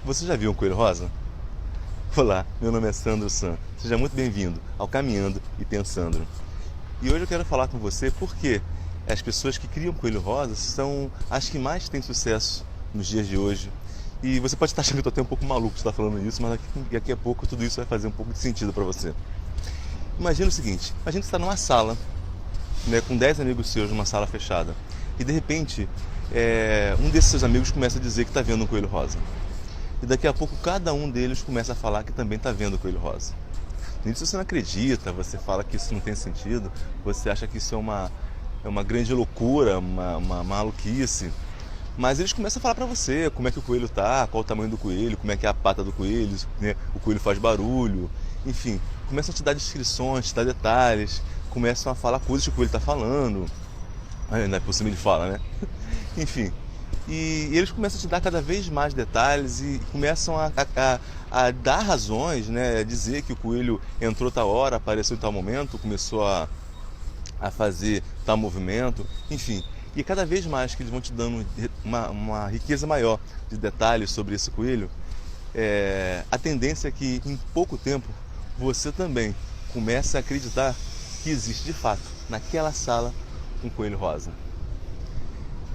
Você já viu um coelho rosa? Olá, meu nome é Sandro San. Seja muito bem-vindo ao Caminhando e Pensando. E hoje eu quero falar com você porque as pessoas que criam coelho rosa são as que mais têm sucesso nos dias de hoje. E você pode estar achando que eu estou até um pouco maluco de estar falando isso, mas daqui a pouco tudo isso vai fazer um pouco de sentido para você. Imagina o seguinte, imagina que você está numa sala, né, com 10 amigos seus numa sala fechada. E de repente, um desses seus amigos começa a dizer que está vendo um coelho rosa. E daqui a pouco cada um deles começa a falar que também está vendo o coelho rosa. No início você não acredita, você fala que isso não tem sentido, você acha que isso é uma grande loucura, uma maluquice. Mas eles começam a falar pra você como é que o coelho tá, qual o tamanho do coelho, como é que é a pata do coelho, né? O coelho faz barulho, enfim, começam a te dar descrições, te dar detalhes, começam a falar coisas que o coelho tá falando. Não é possível ele fala, né? Enfim, e eles começam a te dar cada vez mais detalhes e começam a dar razões, né? A dizer que o coelho entrou tal hora, apareceu em tal momento, começou a fazer tal movimento, enfim. E cada vez mais que eles vão te dando uma riqueza maior de detalhes sobre esse coelho, a tendência é que em pouco tempo você também comece a acreditar que existe de fato naquela sala um coelho rosa.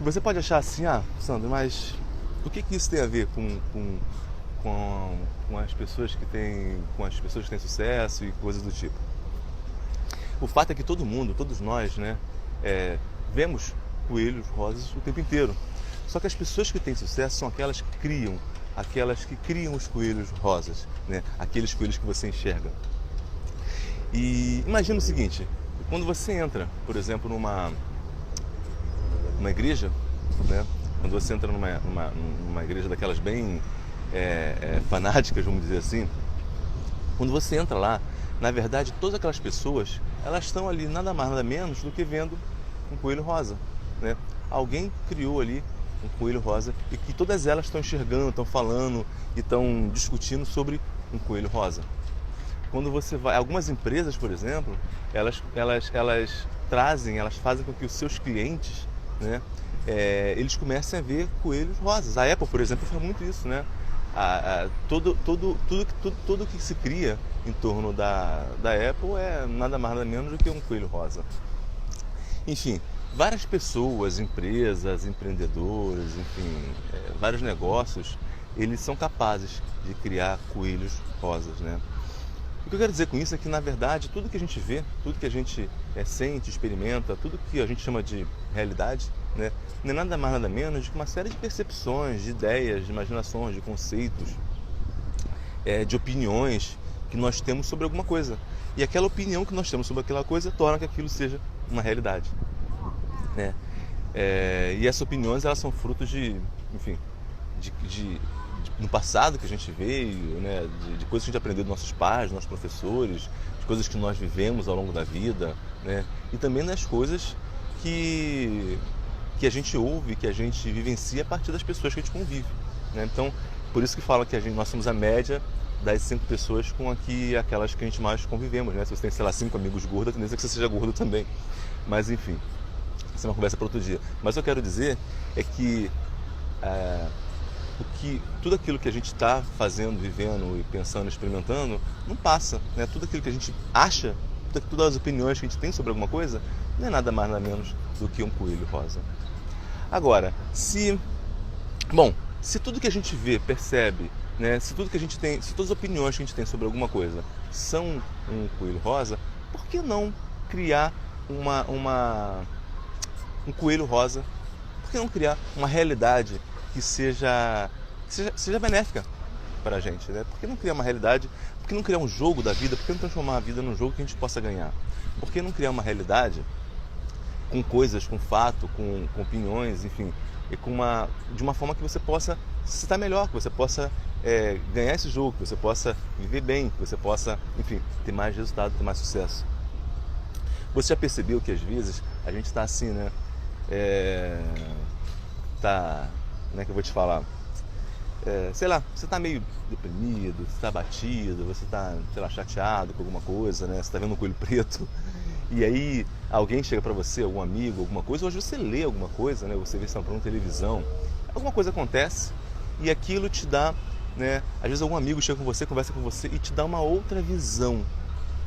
Você pode achar assim, Sandro, mas o que isso tem a ver com as pessoas que têm sucesso e coisas do tipo? O fato é que todo mundo, todos nós, né, vemos coelhos rosas o tempo inteiro. Só que as pessoas que têm sucesso são aquelas que criam os coelhos rosas, né, aqueles coelhos que você enxerga. E imagina o seguinte, quando você entra, por exemplo, numa igreja, né? Quando você entra numa igreja daquelas bem fanáticas, vamos dizer assim, quando você entra lá, na verdade, todas aquelas pessoas, elas estão ali nada mais, nada menos do que vendo um coelho rosa, né? Alguém criou ali um coelho rosa e que todas elas estão enxergando, estão falando e estão discutindo sobre um coelho rosa. Quando você vai, algumas empresas, por exemplo, elas fazem com que os seus clientes, né, eles comecem a ver coelhos rosas. A Apple, por exemplo, faz muito isso, né? Tudo que se cria em torno da Apple é nada mais nada menos do que um coelho rosa. Enfim, várias pessoas, empresas, empreendedores, enfim, vários negócios, eles são capazes de criar coelhos rosas, né? O que eu quero dizer com isso é que, na verdade, tudo que a gente vê, tudo que a gente sente, experimenta, tudo que a gente chama de realidade, né, não é nada mais nada menos do que uma série de percepções, de ideias, de imaginações, de conceitos, de opiniões que nós temos sobre alguma coisa. E aquela opinião que nós temos sobre aquela coisa torna que aquilo seja uma realidade, né? E essas opiniões, elas são frutos enfim, no passado que a gente veio, né, de coisas que a gente aprendeu dos nossos pais, dos nossos professores, de coisas que nós vivemos ao longo da vida, né, e também das coisas que a gente ouve, que a gente vivencia a partir das pessoas que a gente convive, né? Então, por isso que fala que nós somos a média das 5 pessoas com aquelas que a gente mais convivemos, né? Se você tem, sei lá, 5 amigos gordos, a tendência é que você seja gordo também. Mas, enfim, essa é uma conversa para outro dia. Mas o que eu quero dizer é que tudo aquilo que a gente está fazendo, vivendo e pensando, experimentando, não passa, né? Tudo aquilo que a gente acha, todas as opiniões que a gente tem sobre alguma coisa, não é nada mais nada menos do que um coelho rosa. Agora, se tudo que a gente vê, percebe, né? Se todas as opiniões que a gente tem sobre alguma coisa são um coelho rosa, por que não criar um coelho rosa? Por que não criar uma realidade que seja benéfica para a gente, né? Por que não criar uma realidade? Por que não criar um jogo da vida? Por que não transformar a vida num jogo que a gente possa ganhar? Por que não criar uma realidade com coisas, com fato, com opiniões, enfim, e de uma forma que você possa se estar melhor, que você possa ganhar esse jogo, que você possa viver bem, que você possa, enfim, ter mais resultado, ter mais sucesso. Você já percebeu que às vezes a gente está assim, né? Como é que eu vou te falar? Sei lá, você está meio deprimido, você está abatido, você está, sei lá, chateado com alguma coisa, né? Você está vendo um coelho preto, e aí alguém chega para você, algum amigo, alguma coisa, ou às vezes você lê alguma coisa, né? Você vê, sei lá, por uma televisão, alguma coisa acontece e aquilo te dá, né? Às vezes algum amigo chega com você, conversa com você e te dá uma outra visão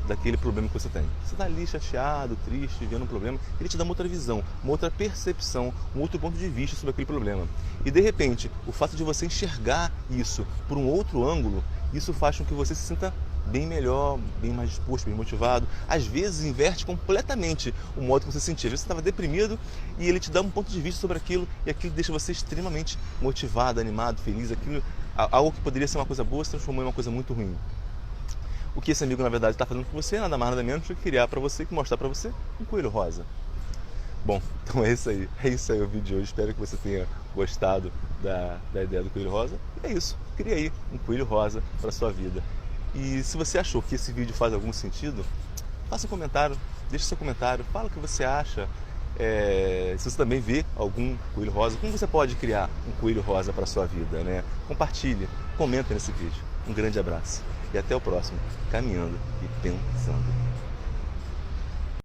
daquele problema que você tem. Você está ali chateado, triste, vendo um problema, ele te dá uma outra visão, uma outra percepção, um outro ponto de vista sobre aquele problema. E de repente, o fato de você enxergar isso por um outro ângulo, isso faz com que você se sinta bem melhor, bem mais disposto, bem motivado. Às vezes inverte completamente o modo que você se sentia. Às vezes você estava deprimido e ele te dá um ponto de vista sobre aquilo e aquilo deixa você extremamente motivado, animado, feliz. Aquilo, algo que poderia ser uma coisa boa se transformou em uma coisa muito ruim. O que esse amigo na verdade está fazendo com você, nada mais nada menos do que criar para você, que mostrar para você um coelho rosa. Bom, então é isso aí o vídeo de hoje. Espero que você tenha gostado da ideia do coelho rosa. E é isso, cria aí um coelho rosa para a sua vida. E se você achou que esse vídeo faz algum sentido, faça um comentário, deixe seu comentário, fala o que você acha. Se você também vê algum coelho rosa, como você pode criar um coelho rosa para a sua vida, né? Compartilhe, comenta nesse vídeo. Um grande abraço e até o próximo Caminhando e Pensando.